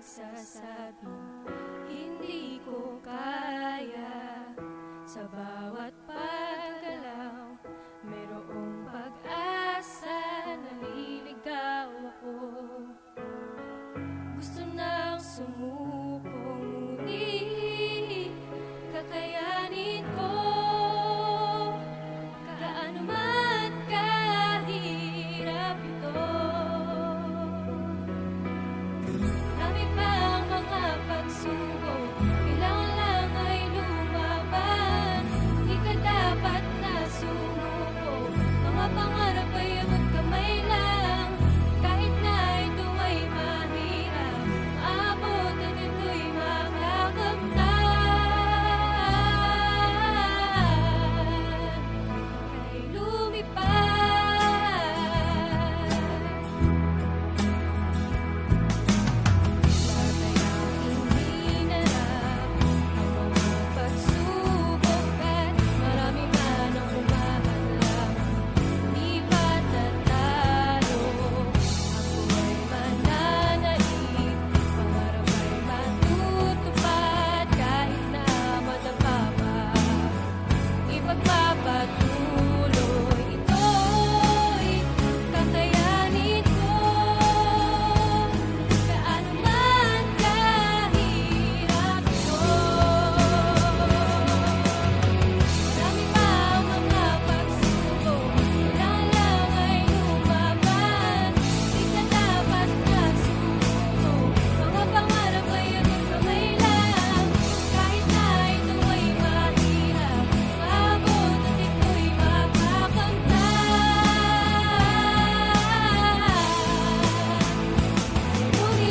nagsasabing hindi ko kaya. Sa bawat paggalaw, mayroong pag-asa, naliligaw ako. Gusto nang sumuko, ngunit kakayanin ko. Gaano man kahirap ito, marami pang mga pagsubok, kailangan lang ay lumaban. Di ka dapat na sumuko, mga pangarap ay abot kamay lang. Kahit na ito ay mahirap, maabot at ito'y makakamtan. Kay lumipad, batay aking hinarap ang mga pagsubok at marami man ang humahadlang. Di pa tatalo, ako ay mananaig, pangarap ay matutupad. Kahit na madapa pa, ipagpapatuloy ito'y kakayanin ko. Gaano man kahirap ito, marami pa ang mga pagsubok, kailangan lang ay lumaban. Di ka dapat na sumuko, mga pangarap ay abot kamay lang. Kahit na ito ay mahirap, maabot at ito'y makakamtan.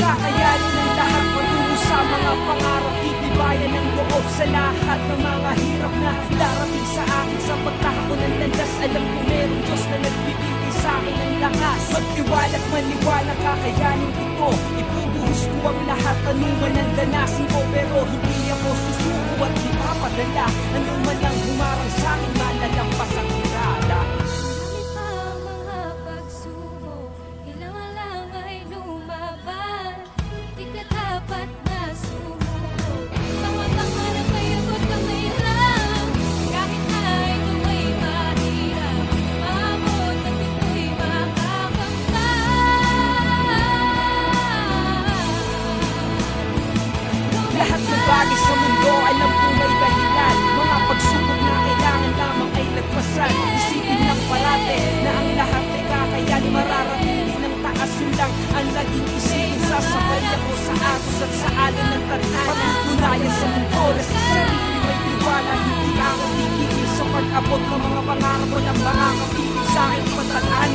Kakayanin ang lahat patungo sa mga pangarap. Titibayan ng loob sa lahat ng mga hirap na darating sa akin. Sa pagtahako ng landas, alam ko merong Diyos na nagbibigay sa akin ng lakas. Magtiwala't maniwala, kakayanin ko to. Ibubuhos ko ang lahat, anuman ang danasin ko. Pero hindi ako susuko at di papadala. Anuman ang humarang sa akin, malalampas ang hirala. Marami pa ang mga pagsubok, kailangan lang ay lumaban. Di ka dapat na sumuko, mga pangarap ay abot kamay lang. Kahit na ito ay mahirap, maabot at ito'y makakamtan. Lahat ng bagay sa mundo, alam kong may dahilan. Mga pagsubok na kailangan lamang ay lagpasan. Isipin lang parate na ang lahat ay kakayanin. Mararating din ng taas, yun lang ang laging isipin. Sasabay ako sa asos at sa alon ng tadhana. Patunayan sa mundo na sa sarili may tiwala. Hindi ako titigil sa pag-abot ng mga pangarap. Walang makakapigil sa akin, patataan